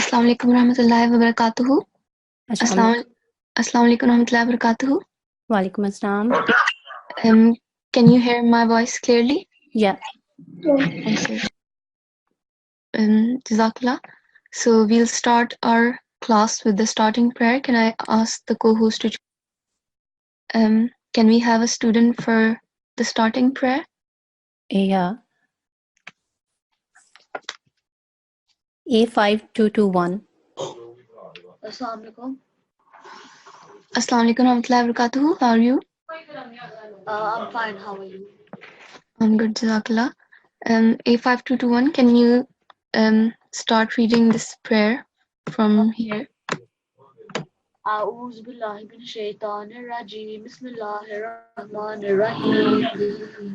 Assalamu alaikum warahmatullahi wabarakatuh. Assalamu Assalamu alaikum warahmatullahi wabarakatuh. alaikum assalam. Can you hear my voice clearly? Yeah. Okay. Jazakallah. So we'll start our class with the starting prayer. Can I ask the co-host to can we have a student for the starting prayer? Yeah. A5221. Assalamu alaikum. Assalamu alaikum warahmatullahi wabarakatuh. How are you? I'm fine. How are you? I'm good, Jazakallah. A5221, can you start reading this prayer from here? أعوذ بالله من الشيطان الرجيم بسم الله الرحمن الرحيم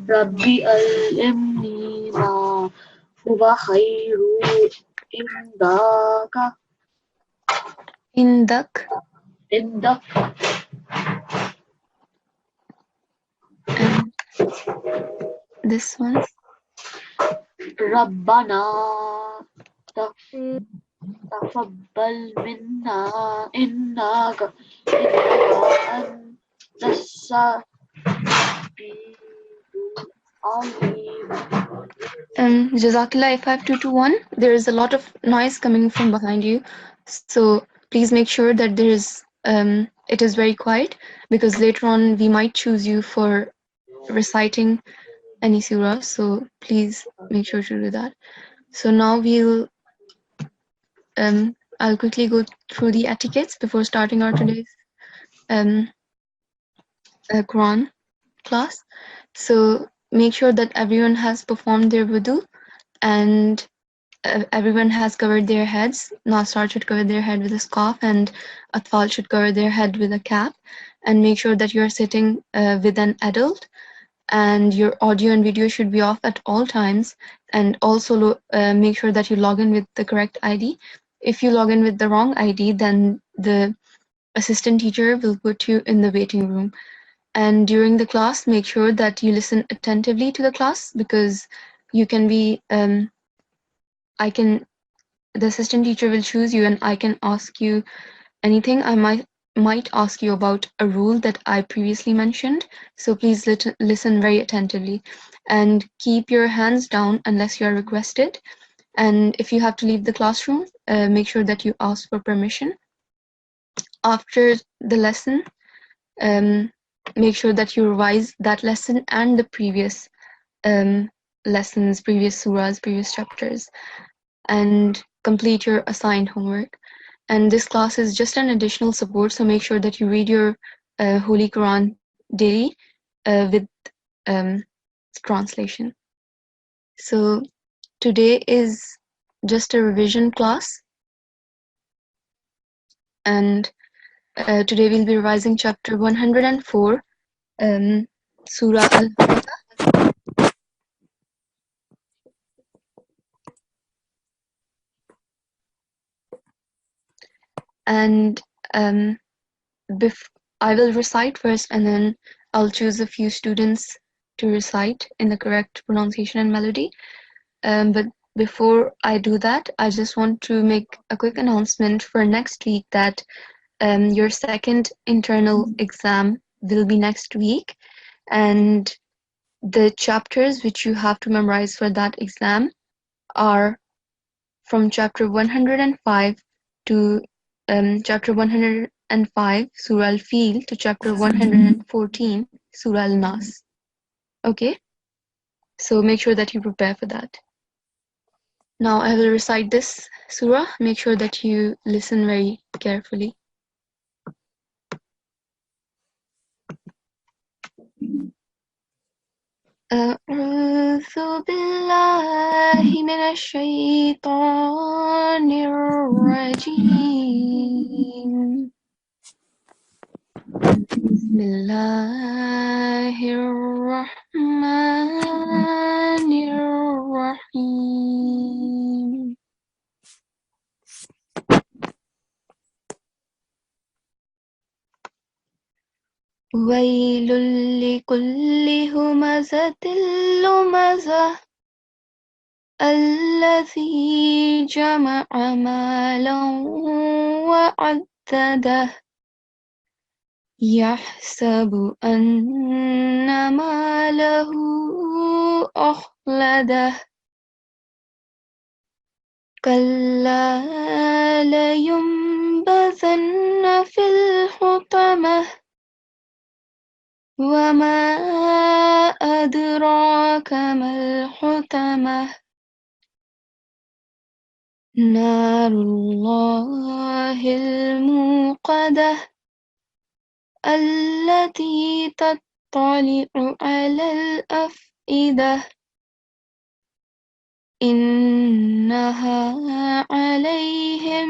ربي علمني ما هو خير عندك This one. ربنا تقبل منا إنك أنت السميع العليم. Jazakallah, A5221, there is a lot of noise coming from behind you, so please make sure that there is it is very quiet, because later on we might choose you for reciting any surah, so please make sure to do that. So now I'll quickly go through the etiquettes before starting our today's Quran class. So make sure that everyone has performed their wudu and everyone has covered their heads. Nasirat should cover their head with a scarf and Atfal should cover their head with a cap, and make sure that you're sitting with an adult, and your audio and video should be off at all times, and also make sure that you log in with the correct ID. If you log in with the wrong ID, then the assistant teacher will put you in the waiting room. And during the class, make sure that you listen attentively to the class, because you can be the assistant teacher will choose you and I can ask you anything. I might ask you about a rule that I previously mentioned, so please listen very attentively and keep your hands down unless you are requested. And if you have to leave the classroom, make sure that you ask for permission. After the lesson, make sure that you revise that lesson and the previous lessons, previous surahs, previous chapters, and complete your assigned homework. And this class is just an additional support, so make sure that you read your Holy Quran daily with translation. So today is just a revision class, and today we'll be revising chapter 104, Surah Al-Hamza. And I will recite first, and then I'll choose a few students to recite in the correct pronunciation and melody. But before I do that, I just want to make a quick announcement for next week that your second internal exam will be next week, and the chapters which you have to memorize for that exam are from chapter 105 to chapter 105 Surah Al-Fil to chapter 114 Surah Al-Nas. Okay, so make sure that you prepare for that. Now I will recite this surah. Make sure that you listen very carefully. أعوذ بالله من الشيطان الرجيم. بسم الله الرحمن الرحيم. ويل لكل همزة لمزة الذي جمع مالا وعدده يحسب أن ماله أخلده كلا لينبذن في الحطمة وما أدراك ما الحطمة نار الله الموقدة التي تطلع على الأفئدة إنها عليهم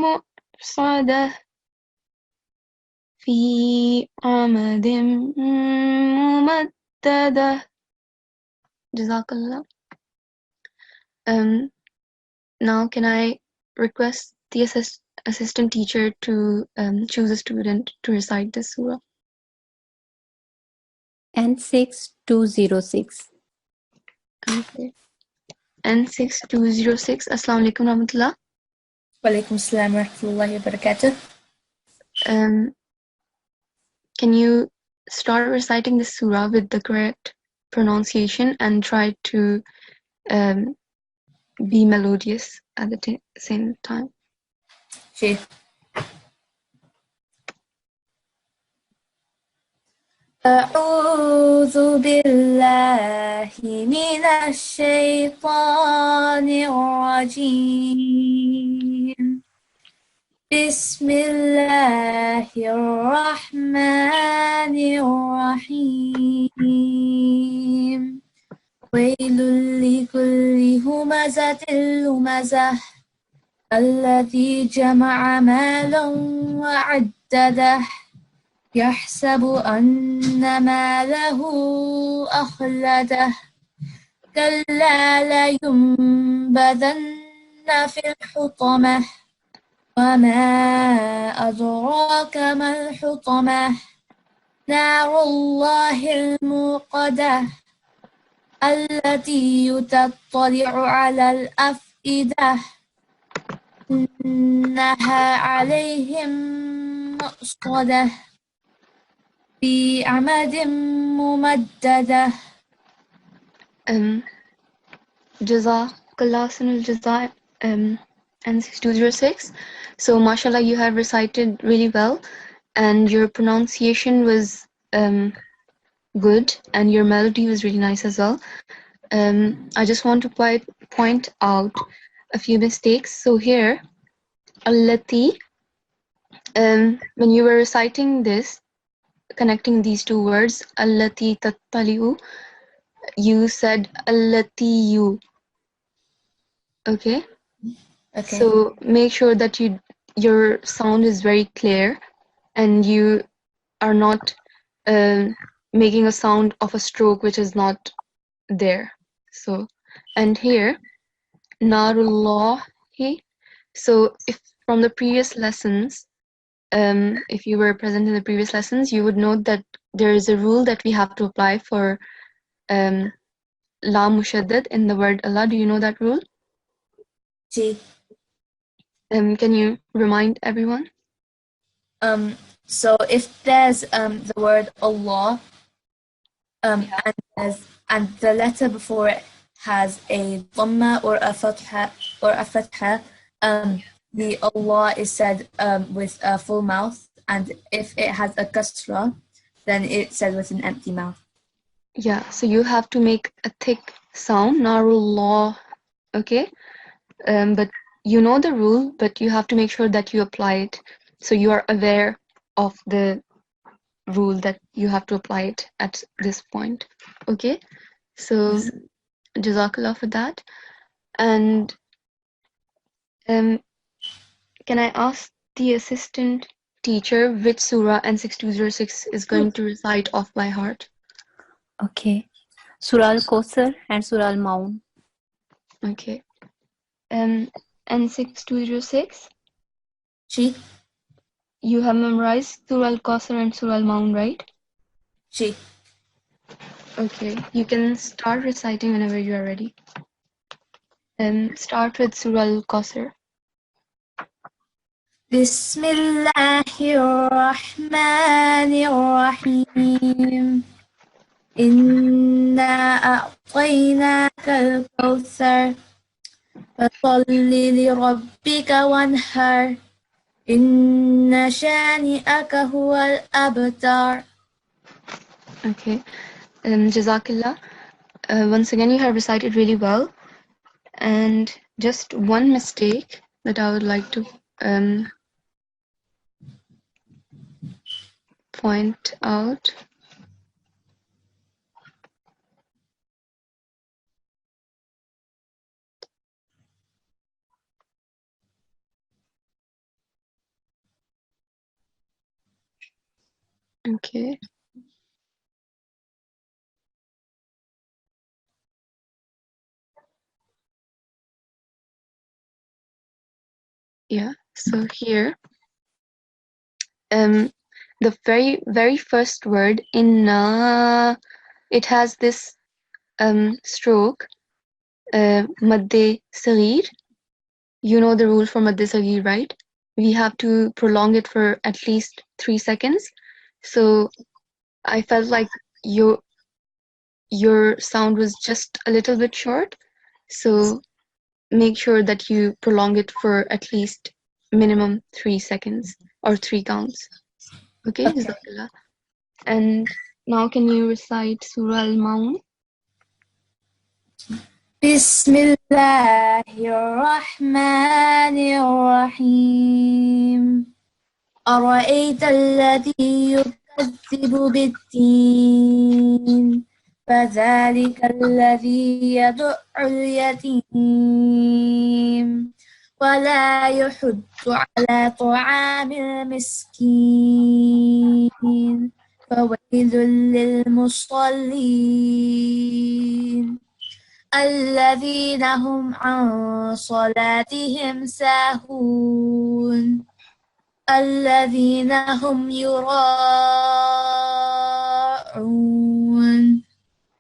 مؤصدة في عمد ممددة Jazakallah. Now can I request the assistant teacher to choose a student to recite this surah? N6 206. Okay. N6206. Assalamu alaikum warahmatullah. Walaikum assalam wa rahmatullahi wa barakatuh. Can you start reciting the surah with the correct pronunciation and try to be melodious at the same time? Sure. أعوذ بالله من الشيطان الرجيم بسم الله الرحمن الرحيم ويل لكل همزة لمزة الذي جمع مالا وعدده يحسب أن ماله أخلده كلا لينبذن في الحطمة وما أدراك ما الحطمة نار الله الموقدة التي تطلع على الأفئدة إنها عليهم مؤصدة في عمد ممددة. Jazakallah Sanul Jaza N6206. So mashallah, you have recited really well and your pronunciation was good and your melody was really nice as well. I just want to point out a few mistakes. So here, allati, when you were reciting this, connecting these two words, allati tattali'u, you said allatiyu. Okay? Okay. So make sure that your sound is very clear and you are not making a sound of a stroke which is not there. So, and here, narullahi. So if from the previous lessons, if you were present in the previous lessons, you would know that there is a rule that we have to apply for la mushaddad in the word Allah. Do you know that rule? G. Can you remind everyone? So if there's the word Allah and the letter before it has a dhamma or a fatha the Allah is said with a full mouth, and if it has a kasra, then it's said with an empty mouth. Yeah, so you have to make a thick sound, narullah, okay? But you know the rule, but you have to make sure that you apply it. So you are aware of the rule that you have to apply it at this point, okay? So Jazakallah for that. And can I ask the assistant teacher which surah N6206 is going to recite off by heart? Okay. Surah Al-Kawthar and Surah Al-Maun. Okay. N6206, She. you have memorized Surah Al-Kawthar and Surah Al-Maun, right? She. Okay, you can start reciting whenever you are ready. Start with Surah Al-Qasr. بسم الله الرحمن الرحيم إنا أعطيناك الكوثر فصل لربك وانحر إن شانئك هو الأبتر. Okay. Jazakallah. Once again, you have recited really well. And just one mistake that I would like to point out. Okay. Yeah. So here, the very first word inna, it has this stroke, madde saghir. You know the rule for madde saghir, right? We have to prolong it for at least 3 seconds. So I felt like your sound was just a little bit short. So make sure that you prolong it for at least minimum 3 seconds or 3 counts. Okay, Jazakallah. And now can you recite Surah Al-Maun? بسم الله الرحمن الرحيم أرأيت الذي يكذب بالدين فذلك الذي يدع اليتيم ولا يحض على طعام المسكين فويل للمصلين الذين هم عن صلاتهم ساهون الذين هم يراءون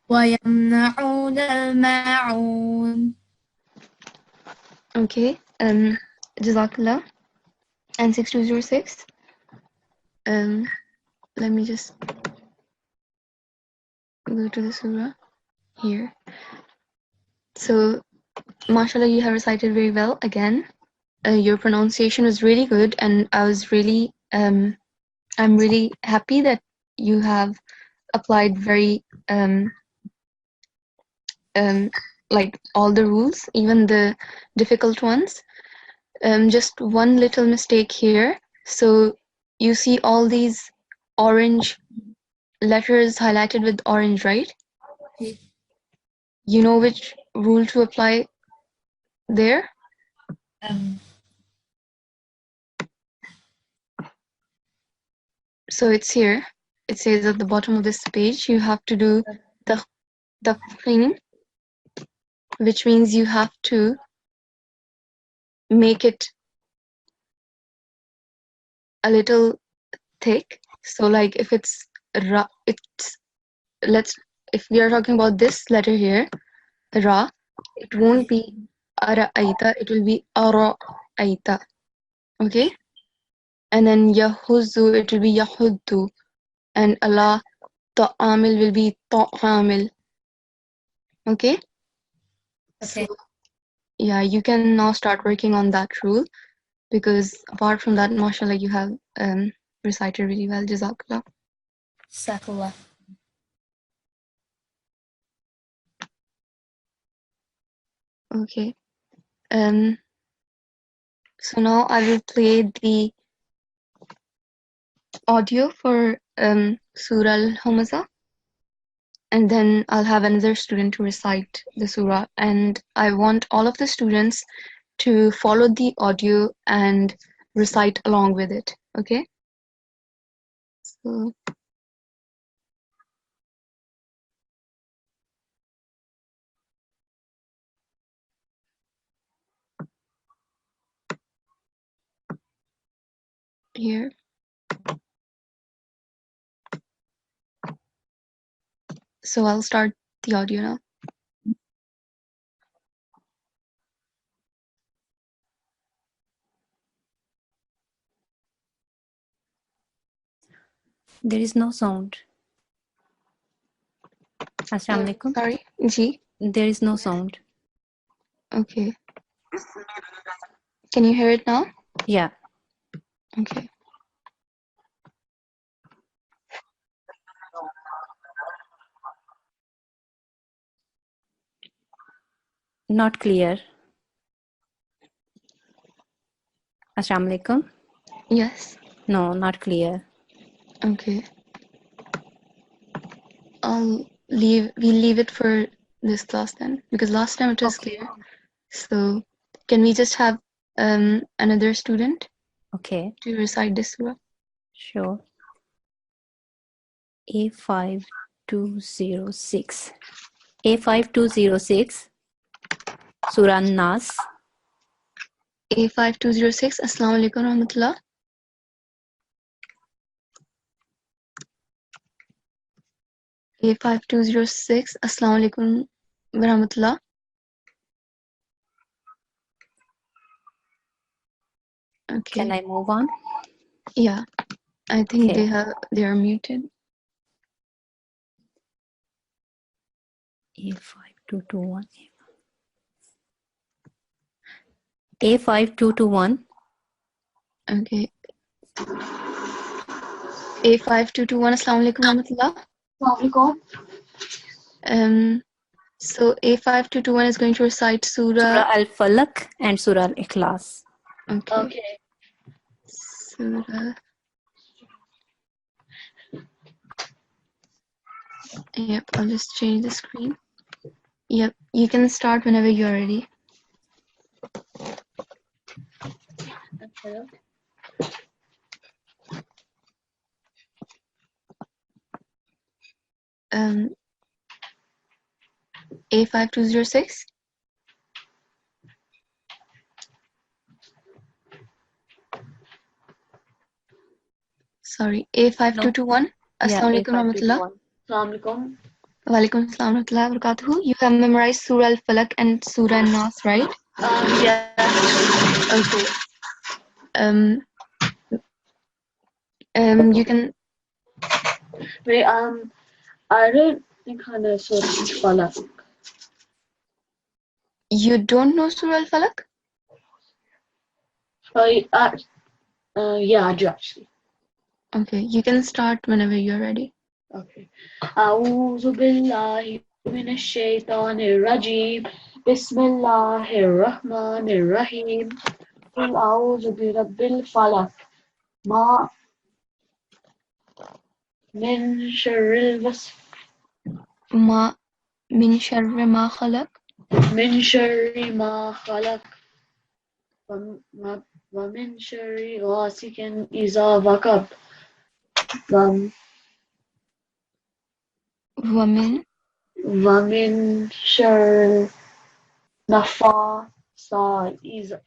ويمنعون الماعون. Okay, Jazakallah. And 6206. Let me just go to the surah here. So, mashallah, you have recited very well again. Your pronunciation was really good, and I'm really happy that you have applied very like all the rules, even the difficult ones. Just one little mistake here. So you see all these orange letters highlighted with orange, right? You know which rule to apply there? So it's here. It says at the bottom of this page, you have to do the cleaning, which means you have to make it a little thick. So like if it's ra, if we are talking about this letter here, ra, it won't be ara'aita, it will be ara'aita. Okay? And then yahuzu, it will be yahuddu. And Allah ta'amil will be ta'amil. Okay? Okay. So, yeah, you can now start working on that rule, because apart from that, mashallah, you have recited really well. Jazakallah. Jazakallah. Okay. So now I will play the audio for Surah Al-Humaza, and then I'll have another student to recite the surah, and I want all of the students to follow the audio and recite along with it. Okay? So here. So I'll start the audio now. There is no sound. Assalamu alaikum. Sorry, G. There is no sound. Okay. Can you hear it now? Yeah. Okay. Not clear. Assalamu alaikum. Yes. No, not clear. Okay. We'll leave it for this class then, because last time it was clear. So can we just have another student Okay. to recite this surah? Sure. A5206. A5206. Surah Nas. A5206. Assalamu alaikum warahmatullah. A5206. Assalamu alaikum warahmatullah. Okay. Can I move on? Yeah. I think Okay. they are muted. A5221. A5221. Okay. A5221. Assalamu alaikum warahmatullah. Assalamualaikum. So A5221 is going to recite Surah Al-Falaq and Surah Al-Ikhlas. Okay. Okay. Surah. Yep, I'll just change the screen. Yep, you can start whenever you're ready. Okay. A5206. Sorry, A5221. Assalamu alaikum warahmatullah. Assalamualaikum. Walaikum assalam warahmatullahi wabarakatuh. You have memorized Surah Al-Falaq and Surah Nas, right? Yeah. Okay. You can. Wait, I don't think I know Surah Al-Falaq. You don't know Surah Al-Falaq? Yeah, I do actually. Okay, you can start whenever you're ready. Okay. أعوذ بالله من الشيطان الرجيم بسم الله الرحمن الرحيم قل أعوذ برب الفلق ما من شر ما من شر ما خلق. من شر ما خلق ومن شر غاسق إذا وقب ومن شر نفاثات إذا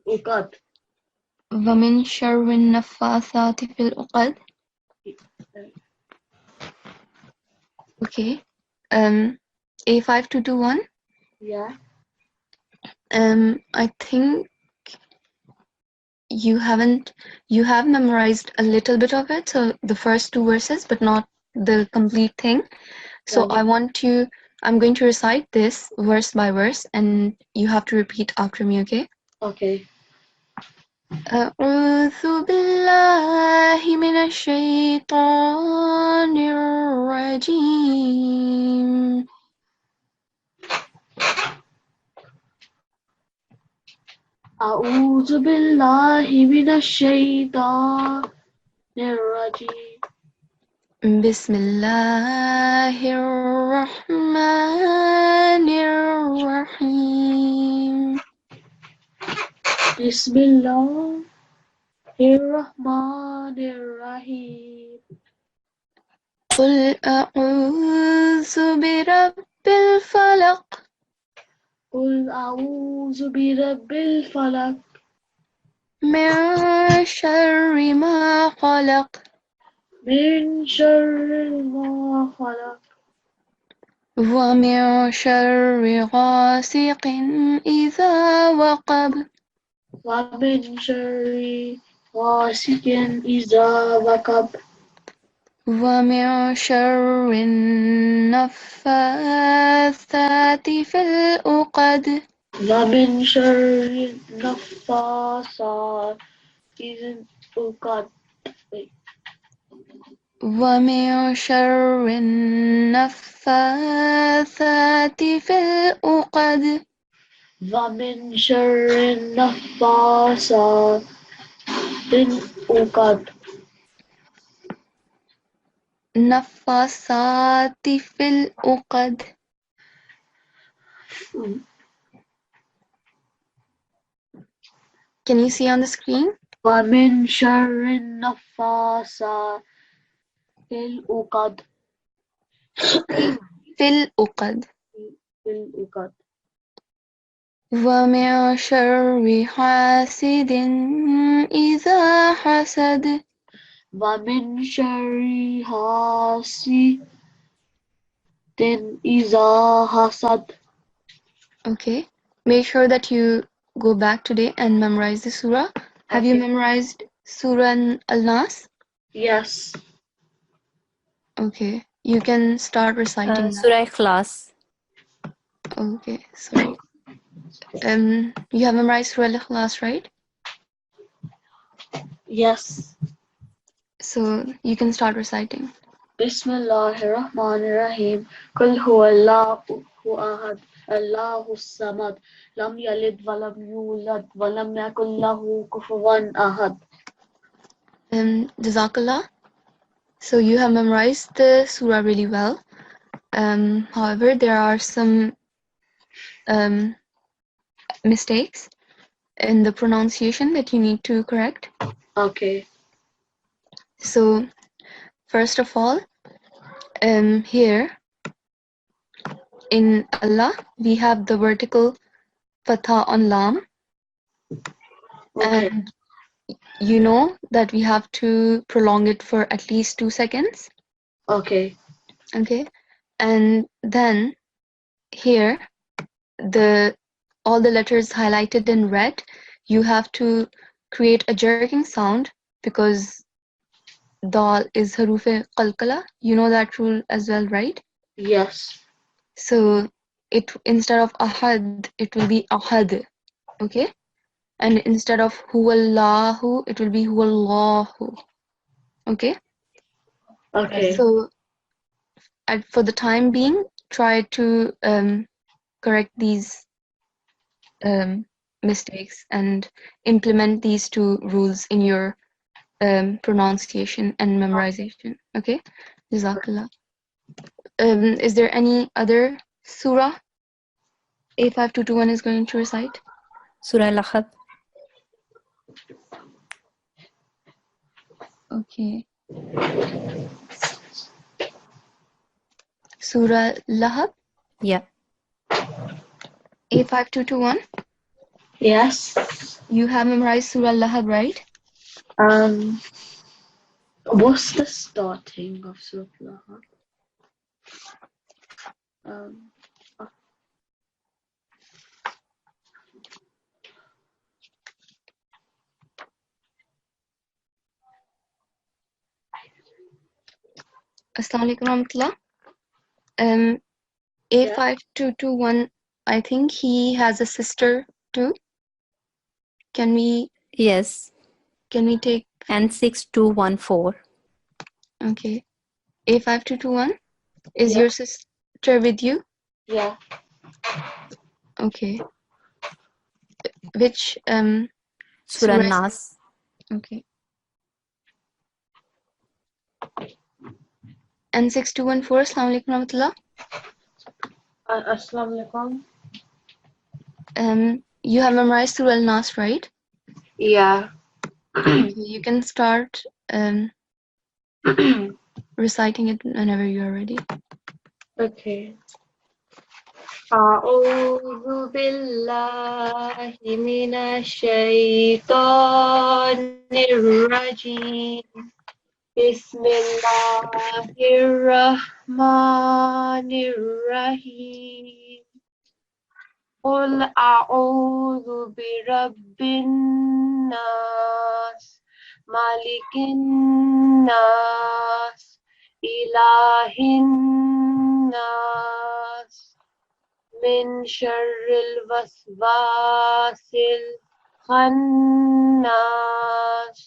العقد ومن شر النفاثات في العقد. Okay. A5221. Yeah. I think you have memorized a little bit of it, so the first two verses, but not the complete thing. So Right. I'm going to recite this verse by verse, and you have to repeat after me, okay? Okay. أعوذ بالله من الشيطان الرجيم. أعوذ بالله من الشيطان الرجيم بسم الله الرحمن الرحيم. بسم الله الرحمن الرحيم قل أعوذ برب الفلق. قل أعوذ برب الفلق من شر ما خلق. من شر ما خلق ومن شر غاسق إذا وقب. ومن شر غاسق إذا وقب ومن شر النفاثات في العقد ومن شر النفاثات إذ عقد ومن شر النفاثات في العقد ومن شر النفاثات العقد نفاثات في العقد. Can you see on the screen? ومن شر النفاثات العقد في العقد. العقد ومن شر حاسد إذا حسد ومن شر حاسد إذا حسد. Okay. Make sure that you go back today and memorize the surah. Have you Okay. memorized Surah Al-Nas? Yes. Okay. You can start reciting now. Surah Ikhlas. Okay, sorry. You have memorized Surah Al-Ikhlas, right? Yes. So you can start reciting. Bismillahirrahmanirrahim. Qul huwallahu ahad. Allahus samad. Lam yalid walam yulad walam yakul lahu kufuwan ahad. Jazakallah. So you have memorized the surah really well. However, there are some mistakes in the pronunciation that you need to correct. Okay. So first of all, here in Allah, we have the vertical fatha on lam, Okay. and you know that we have to prolong it for at least 2 seconds. Okay. Okay, and then here all the letters highlighted in red, you have to create a jerking sound because dal is harufe qalqala. You know that rule as well, right? Yes. So it instead of ahad, it will be ahad. Okay, and instead of huwallahu, it will be huwallahu. Okay. Okay. So for the time being, try to correct these mistakes and implement these 2 rules in your pronunciation and memorization. Okay, Jazakallah. Is there any other surah A5221 is going to recite? Surah Al-Lahab. Okay. Surah Lahab Yeah. A5221. Yes. You have memorized Surah Lahab, right? What's the starting of Surah? Assalamu alaikum warahmatullah. A5221, I think he has a sister too. Can we Yes. take? And 6214. Okay. A5221, is Yeah. your sister with you? Yeah. Okay. Which Surah surah? Nas. Okay. And 6214, Assalamu alaikum warahmatullah. Assalamu alaikum. You have memorized Surah Al-Nas, right? Yeah. Okay, you can start reciting it whenever you are ready. Okay. أعوذ بالله من الشيطان الرجيم بسم الله الرحمن الرحيم قل أعوذ برب الناس Malikin nas, Ilahin nas, Min sharril waswasil khannas,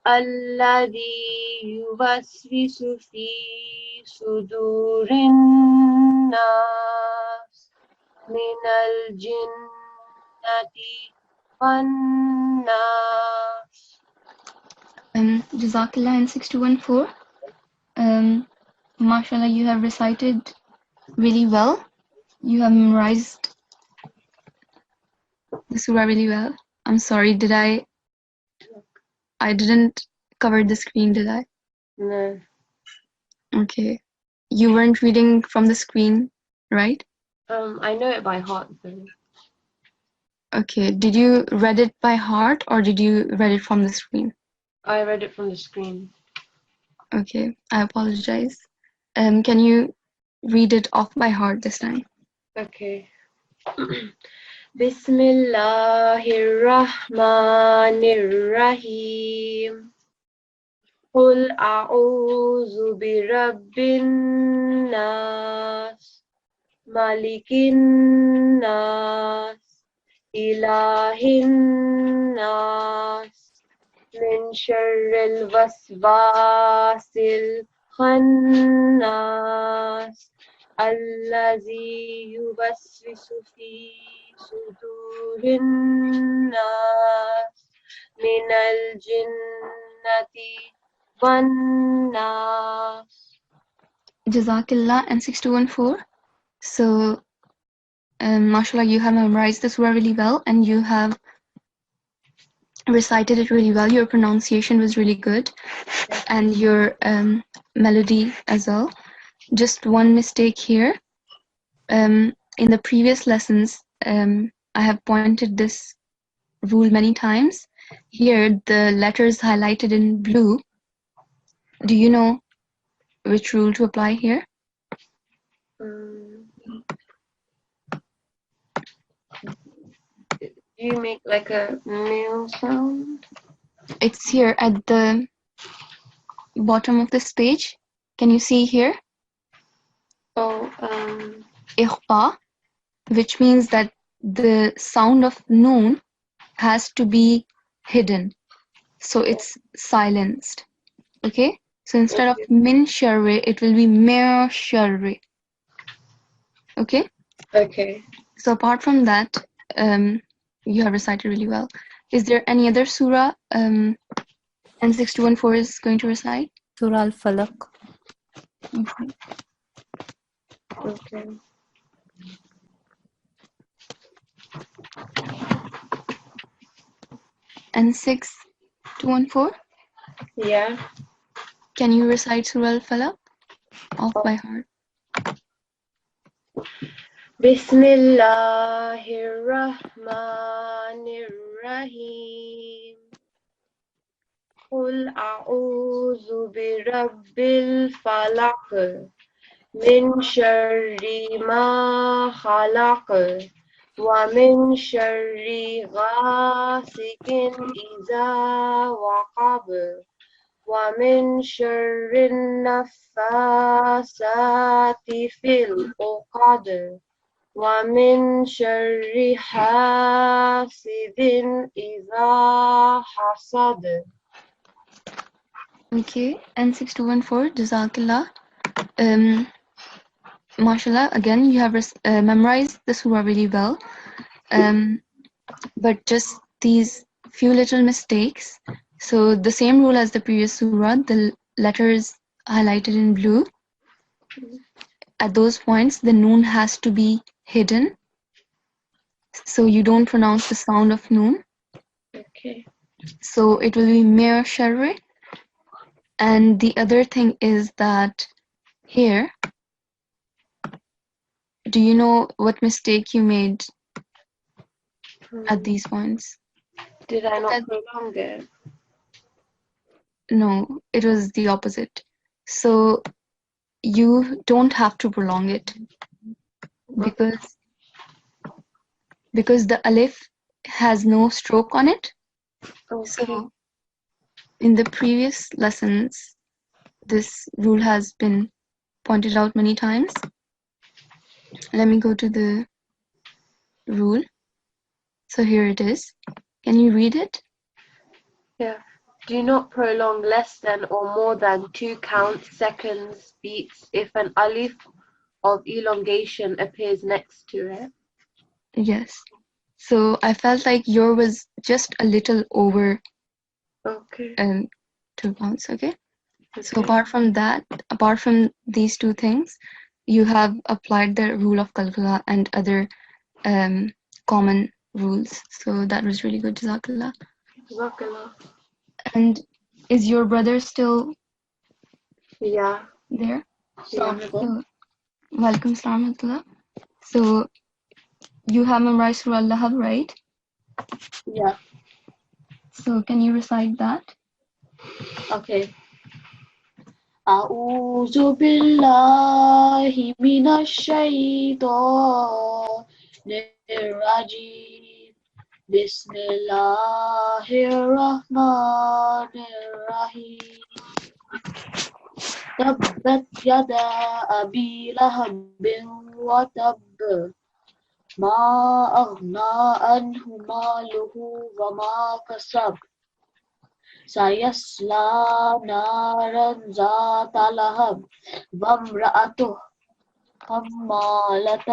Alladhi yuwaswisu fi sudurin nas, Minal jinnati wan nas. Jazakallah in 6214. Mashallah, you have recited really well. You have memorized the surah really well. I'm sorry, I didn't cover the screen, did I? No. Okay. You weren't reading from the screen, right? I know it by heart though. Okay. Did you read it by heart or did you read it from the screen? I read it from the screen. Okay. I apologize. Can you read it off by heart this time? Okay. Bismillahirrahmanirrahim. Qul a'udhu birabbin nas, malikin nas, ilahin nas, min sharril waswasil khannas, allazi yuwaswisu fi sudurin nas, minal jinnati wan nas. Jazakillah and 6214. So, mashallah, you have memorized the surah really well and you have recited it really well. Your pronunciation was really good and your melody as well. Just one mistake here. In the previous lessons, I have pointed this rule many times. Here, the letters highlighted in blue. Do you know which rule to apply here? You make like a meal sound? It's here at the bottom of this page. Can you see here? Oh, Ikhfa, which means that the sound of noon has to be hidden. So it's silenced. Okay? So instead of min sharri, it will be mer sharri. Okay? okay. So apart from that, you have recited really well. Is there any other surah N6214 is going to recite? Surah Al-Falaq. Okay. N6214? Yeah. Can you recite Surah Al-Falaq off by heart? Bismillahirrahmanirrahim. Qul a'udhu birabbil falaq. Min sharri ma khalaq. Wa min sharri ghasikin iza waqab. Wa min sharri naffasati fil uqad. Wa min sharri hasidin iza hasad. Okay, N6214, Jazakallah. Mashallah, again, you have memorized the surah really well. But just these few little mistakes. So the same rule as the previous surah, the letters highlighted in blue. At those points, the noon has to be hidden. So you don't pronounce the sound of noon. Okay. So it will be mer sharri. And the other thing is that here, do you know what mistake you made at these points? Did I not prolong it? No, it was the opposite. So you don't have to prolong it because the alif has no stroke on it. Okay. So in the previous lessons, this rule has been pointed out many times. Let me go to the rule. So here it is. Can you read it? Yeah. Do not prolong less than or more than 2 counts, seconds, beats if an alif of elongation appears next to it. Yes. So I felt like your was just a little over Okay. 2 counts, okay? So Okay. apart from these two things, you have applied the rule of Kalkala and other common rules. So that was really good, Jazakallah. Jazakallah. And is your brother still Yeah. there? Yeah. So, Welcome, Salam Alaikum. So you have memorized Surah Al-Lahab, right? Yeah. So can you recite that? Okay. أعوذ بالله من الشيطان الرجيم بسم الله الرحمن الرحيم تبت يدا أبي لهب وتب ما أغنى عنه ماله وما كسب سيصلى نارا ذات لهب وامرأته حمالة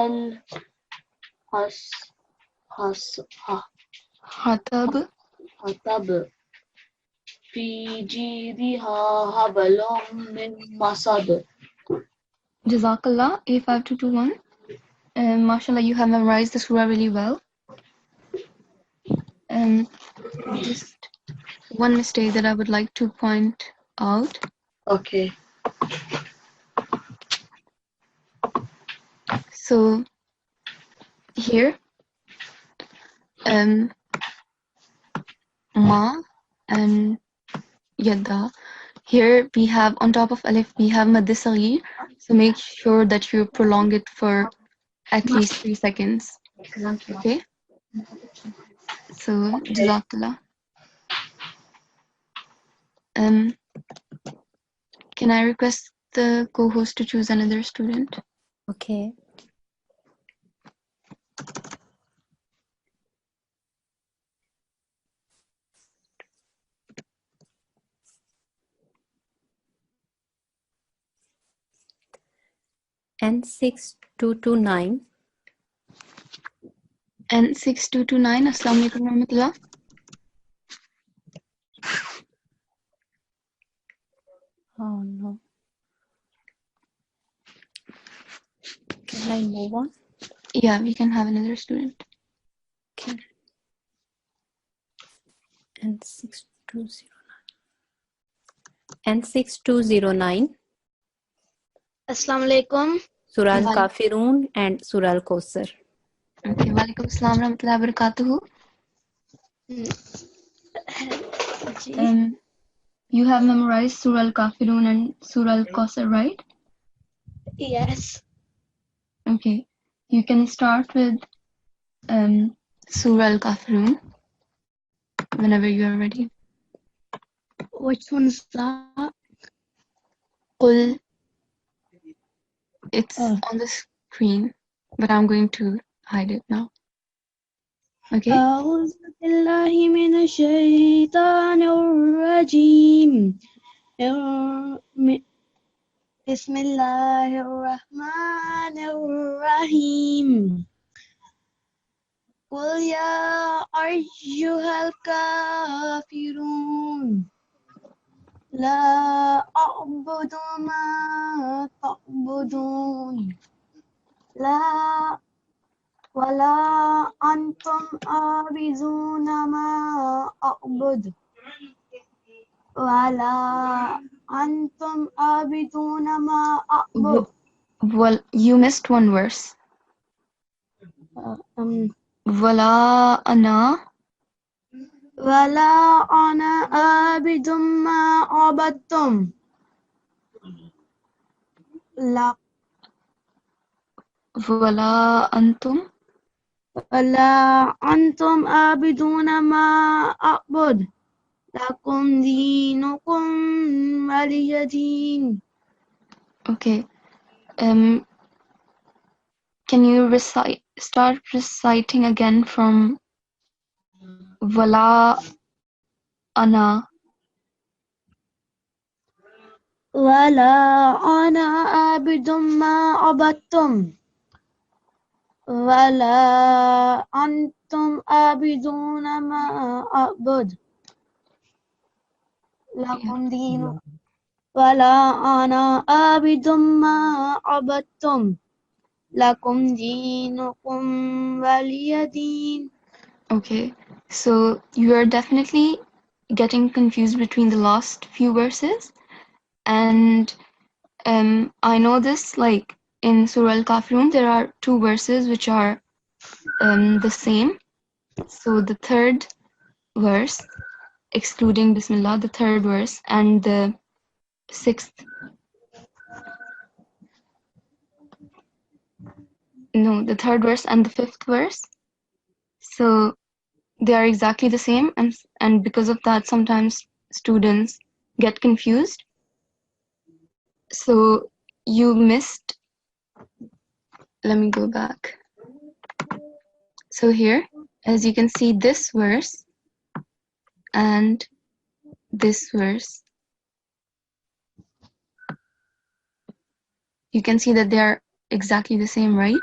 الحطب في جيدها حبل من مسد. Jazakallah, A5221. Mashallah, you have memorized the surah really well. Just one mistake that I would like to point out. Okay. So here, ma and yada. Here we have on top of alif we have mad saghir. So make sure that you prolong it for at least 3 seconds. Okay. So Jazakallah. Can I request the co-host to choose another student? Okay. N6229. N6229. Assalamu alaikum warahmatullah. Oh no. Can I move on? Yeah, we can have another student. Okay. N6209. N6209. Assalamu alaikum. Surah Wa- Al-Kafirun and Surah Al-Kawthar. Okay, walaikum assalam warahmatullahi wabarakatuh. You have memorized Surah Al-Kafirun and Surah Al-Kawthar, right? Yes. Okay. You can start with Surah Al-Kafirun whenever you are ready. Which one's that? Qul. It's on the screen, but I'm going to hide it now. Okay. أعوذ بالله من الشيطان الرجيم. بسم الله الرحمن الرحيم. قل يا أيها الكافرون لا أعبد ما تعبدون ولا أنتم عابدون ما أعبد ولا أنتم عابدون ما أعبد. Well, you missed one verse. Wala ana. ولا أنا عابد ما عبدتم لا Wala antum. ولا أنتم عابدون ما أعبد لكم دينكم ولي دين. Okay. Can you start reciting again from Wala Ana? ولا أنا عابد ما عبدتم ولا أنتم عابدون ما أعبد لكم دينكم ولا أنا عابد ما عبدتم لكم دينكم ولي دين. Okay. So you are definitely getting confused between the last few verses, and I know this, like in Surah Al-Kafirun there are two verses which are the same. So the third verse, excluding Bismillah, the third verse, and the sixth, no, the third verse and the fifth verse. So they are exactly the same, and because of that, sometimes students get confused. So you missed. Let me go back. So here, as you can see, this verse and this verse, you can see that they are exactly the same, right?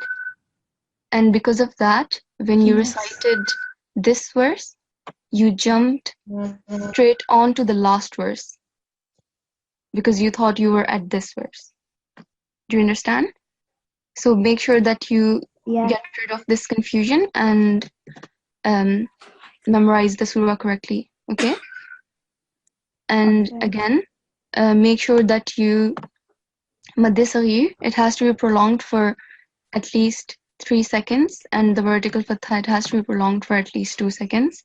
And because of that, when you recited this verse, you jumped straight on to the last verse because you thought you were at this verse. Do you understand? So make sure that you get rid of this confusion and memorize the surah correctly, okay? And again, make sure that you Madde Saghir, it has to be prolonged for at least 3 seconds, and the vertical fatha, it has to be prolonged for at least 2 seconds.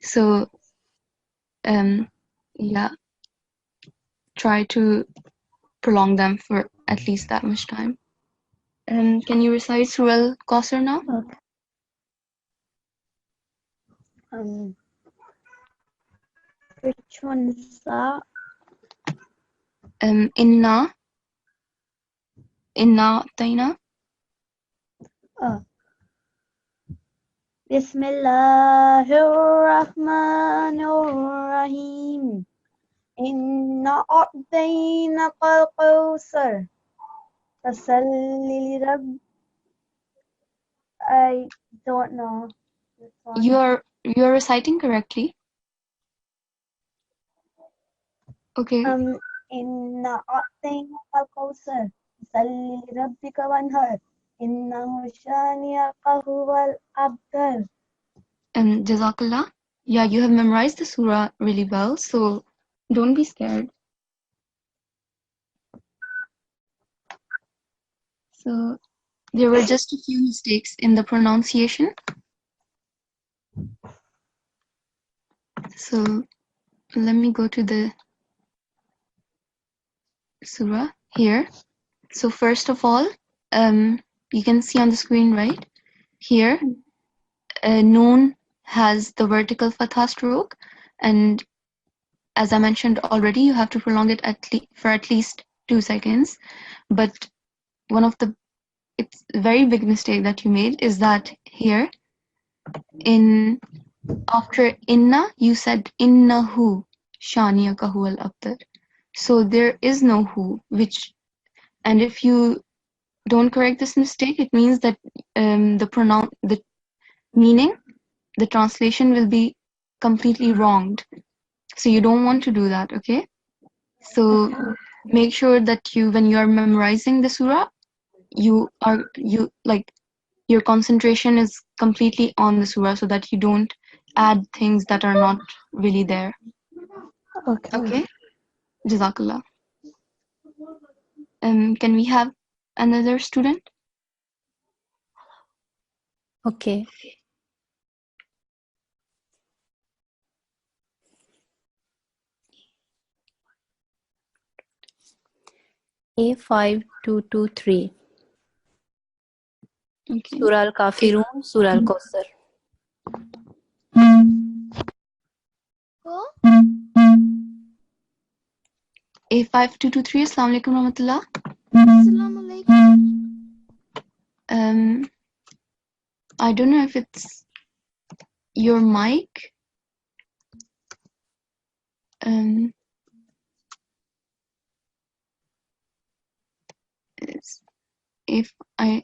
So, yeah, try to prolong them for at least that much time. Can you recite Surah Al-Kawthar now? Which one is that? Inna Atayna. Bismillahirrahmanirrahim. Inna Oct-Dec al-Kawthar. Tasalli Rabb. I don't know. You're reciting correctly. Okay. Inna Oct-Dec al-Kawthar. Tasalli Rabbika wanhar. Innahu shaniyaka huwal abtar. Jazakallah. Yeah, you have memorized the surah really well, so don't be scared. So there were just a few mistakes in the pronunciation. So let me go to the surah here. So first of all, you can see on the screen, right? Here, Noon has the vertical fatha stroke, and as I mentioned already, you have to prolong it for at least 2 seconds. But it's a very big mistake that you made is that here, after inna, you said innahu shaniyaka huwal abtar. So there is no who, and if you don't correct this mistake, it means that the meaning, the translation will be completely wronged. So you don't want to do that, okay? So make sure that when you are memorizing the surah, your concentration is completely on the surah so that you don't add things that are not really there. Okay? Jazakallah. Can we have another student? Okay. A5223. Okay. Surah Al-Kafirun, Surah Al-Kawthar. A5223, Assalamu alaikum rahmatullah. Assalamu alaikum. I don't know if it's your mic. If I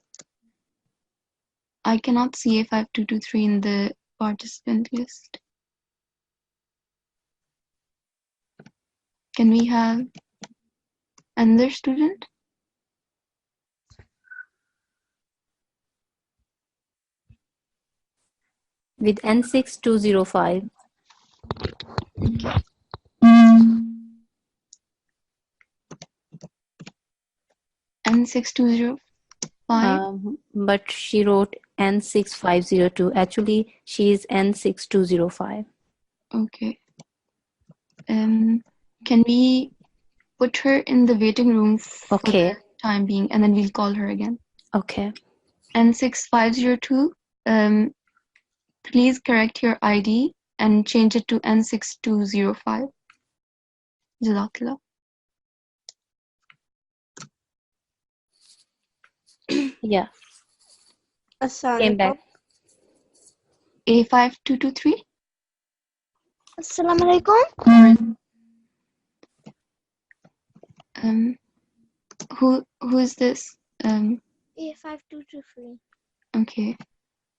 cannot see A5223 in the participant list. Can we have another student? With N6205. N6205. But she wrote N6502. Actually, she is N6205. Okay. Can we put her in the waiting room for Okay. the time being, and then we'll call her again? Okay. N6502. Please correct your ID and change it to N6205. Jazakallah. Yeah. Came Assalamu back. A5223. Assalamu alaikum. Who is this? A5223. Okay.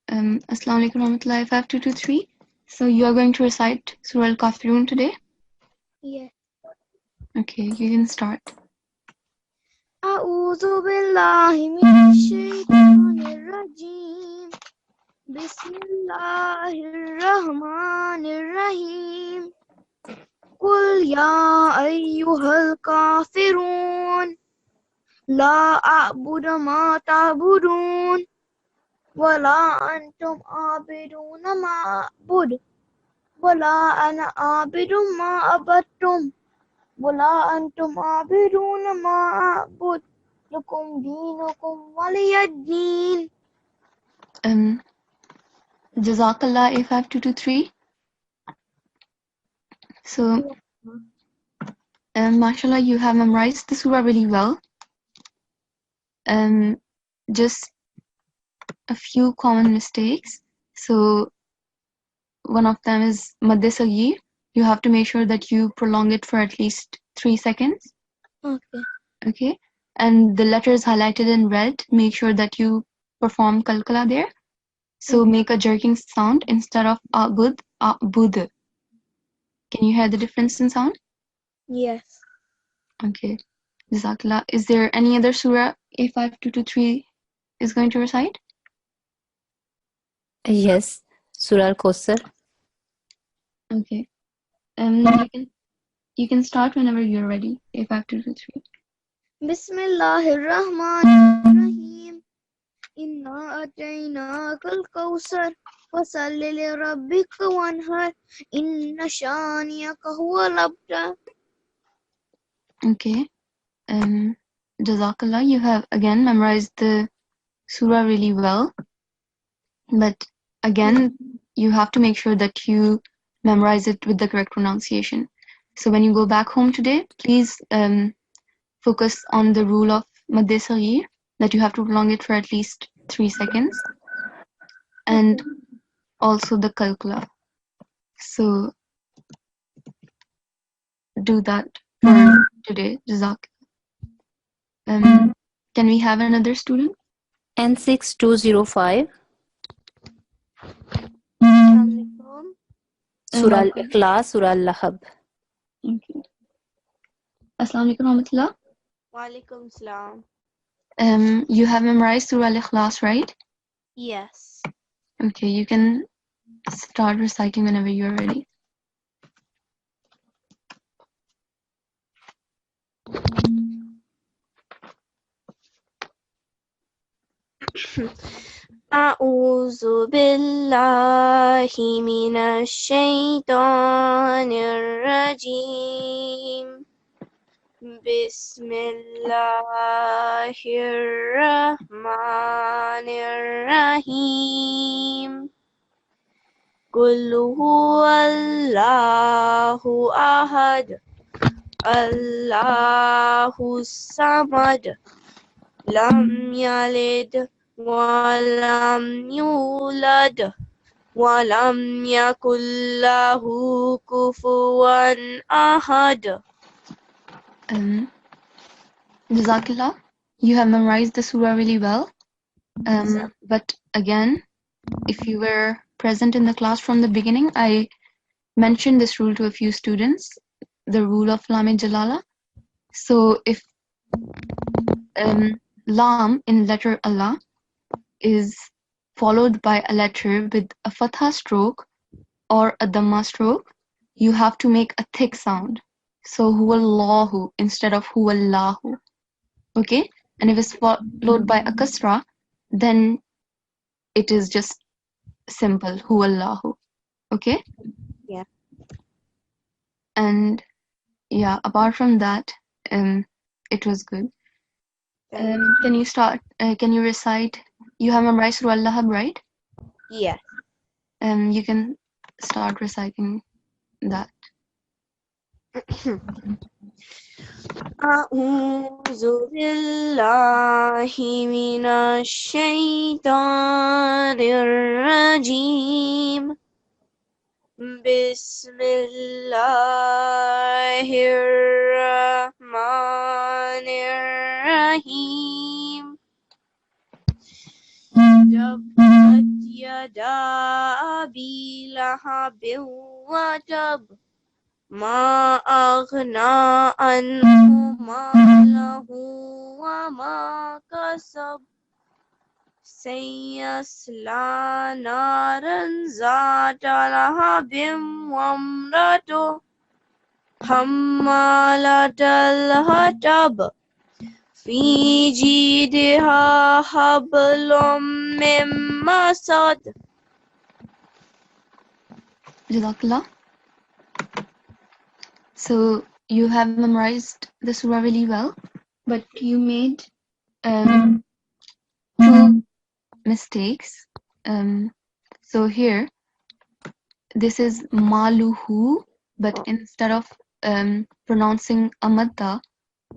Assalamu alaikum warahmatullahi 5223. So you are going to recite Surah Al-Kafirun today? Yeah. Okay, you can start. أعوذ بالله من الشيطان الرجيم بسم الله الرحمن الرحيم قل يا أيها الكافرون لا أعبد ما تعبدون ولا أنتم عابدون ما أعبد ولا أنا عابد ما عبدتم ولا أنتم عابدون ما أعبد لكم دينكم ولي الدين. Jazakallah A5223. So, mashallah, you have memorized the surah really well. Just a few common mistakes. So, one of them is Madde Saghir. You have to make sure that you prolong it for at least 3 seconds. Okay. Okay. And the letters highlighted in red, make sure that you perform kalkala there. So make a jerking sound instead of abud, abud. Can you hear the difference in sound? Yes. Okay. Jazakallah. Is there any other surah A5223 is going to recite? Yes. Surah Al-Kawthar. Okay. You can start whenever you're ready. A5223. Bismillahirrahmanirrahim. Inna ataynaka al-kawthar fasalli li rabbika wanhar inna shaniyaka huwal abtar. Okay. Jazakallah. You have again memorized the surah really well. But again, you have to make sure that you memorize it with the correct pronunciation. So when you go back home today, please focus on the rule of Madde Saghir, that you have to prolong it for at least 3 seconds, and also the kalkula. So do that for today, Jazak. Can we have another student? N6205. Surah Al-Ikhlas, Surah Al-Lahab. Okay. Assalamu alaikum warahmatullah. Walaikum salam. You have memorized Surah Al-Ikhlas, right? Yes. Okay, you can start reciting whenever you're ready. أعوذ بالله من الشيطان الرجيم بسم الله الرحمن الرحيم قل هو الله أحد Allahu Samad. Lam yalid wa lam yulad wa lam yakul lahu kufuwan ahad. Jazakallah, you have memorized the surah really well. But again, if you were present in the class from the beginning, I mentioned this rule to a few students, the rule of Lam Jalala. So if Lam in letter Allah is followed by a letter with a Fatha stroke or a Dhamma stroke, you have to make a thick sound. So Huwallahu instead of Huwallahu. Okay? And if it's followed by a Kasra, then it is just simple Huwallahu. Okay? Yeah. And yeah, apart from that, it was good. Can you start? Can you recite? You have memorized Surah Al-Lahab, right? Yes. You can start reciting that. أعوذ بالله من الشيطان الرجيم بسم الله الرحمن الرحيم تبت يدا أبي لهب وتب ما أغنى عنه ماله وما كسب سيصلى نارا ذات لهب وامرأته حمالة الحطب في جيدها حبل من مسد. Jazakallah. So you have memorized the surah really well, but you made two mistakes. So here, this is maluhu, but instead of pronouncing a madda,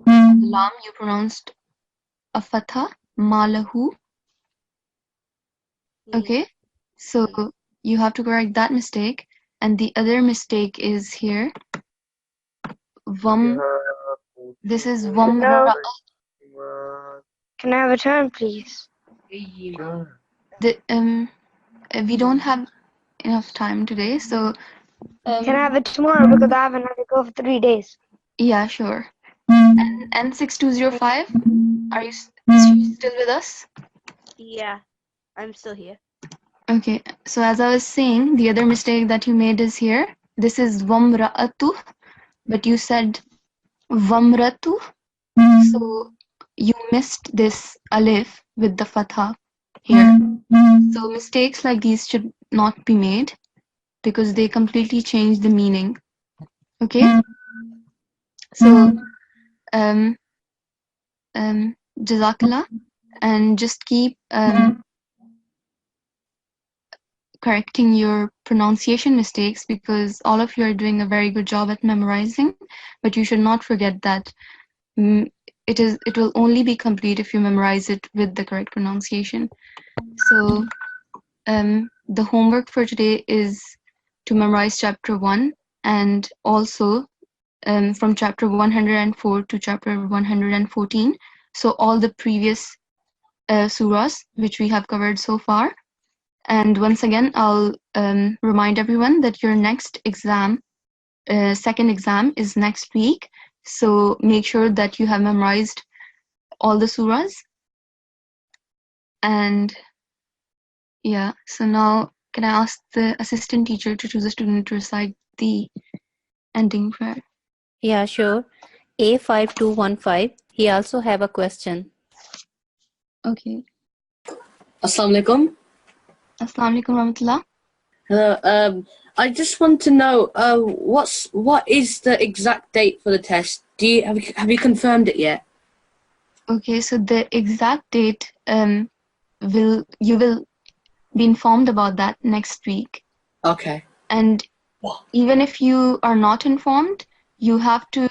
lam, you pronounced a fatha, malahu. Okay, so you have to correct that mistake. And the other mistake is here. This is Hello? Can I have a turn, please? We don't have enough time today, so Can I have it tomorrow because I haven't had to go for 3 days? yeah, sure. And N6205, are you still with us? Yeah, I'm still here. Okay, so as I was saying, the other mistake that you made is here. This is Vamra'atu, but you said Vamratu. So you missed this alif with the fatha here. So mistakes like these should not be made because they completely change the meaning. Okay? So Jazakallah, and just keep correcting your pronunciation mistakes because all of you are doing a very good job at memorizing, but you should not forget that it will only be complete if you memorize it with the correct pronunciation. So the homework for today is to memorize chapter 1 and also from chapter 104 to chapter 114. So all the previous surahs which we have covered so far. And once again, I'll remind everyone that your next exam, second exam, is next week. So make sure that you have memorized all the surahs. And yeah, so now can I ask the assistant teacher to choose a student to recite the ending prayer? Yeah, sure. A5215, he also have a question. Okay. Assalamu alaikum. Assalamu alaikum warahmatullah. Hello. I just want to know what is the exact date for the test? Have you confirmed it yet? Okay, so the exact date you will be informed about that next week. Okay. And even if you are not informed, you have to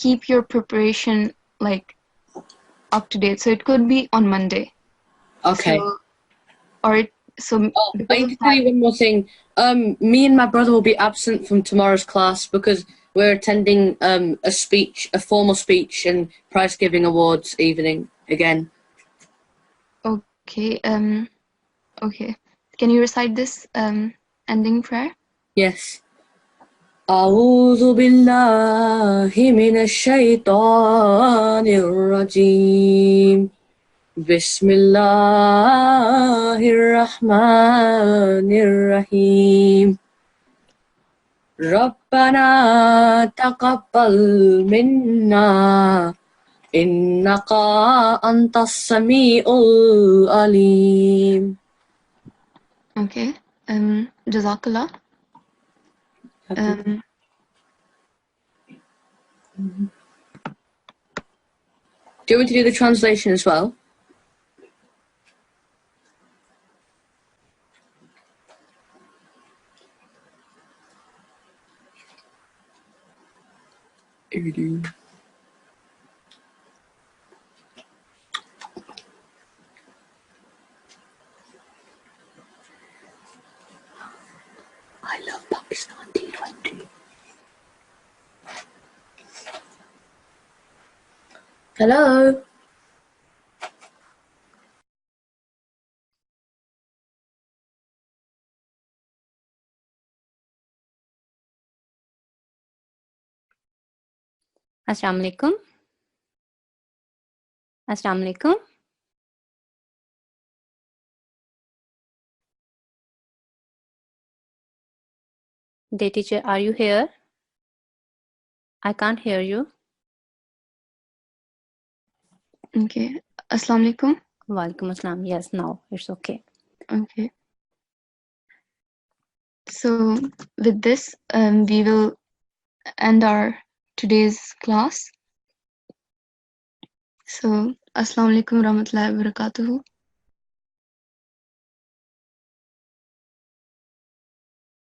keep your preparation like up to date. So it could be on Monday. Okay. So, or so Oh, I because need of to tell you that, one more thing. Me and my brother will be absent from tomorrow's class because we're attending a formal speech and prize giving awards evening again. okay, okay. Can you recite this ending prayer? Yes. أعوذ بالله من الشيطان الرجيم بسم الله الرحمن الرحيم ربنا تقبل منا إنك أنت السميع العليم. Okay. Jazakallah. Do you want me to do the translation as well? I love Pakistan T20. Hello. Assalamu alaikum. Assalamu alaikum. Day teacher, are you here? I can't hear you. Okay. Assalamu alaikum. Walaikum assalam. Yes, now it's okay. Okay. So with this, we will end our today's class. So, Assalamu alaikum warahmatullahi wabarakatuh.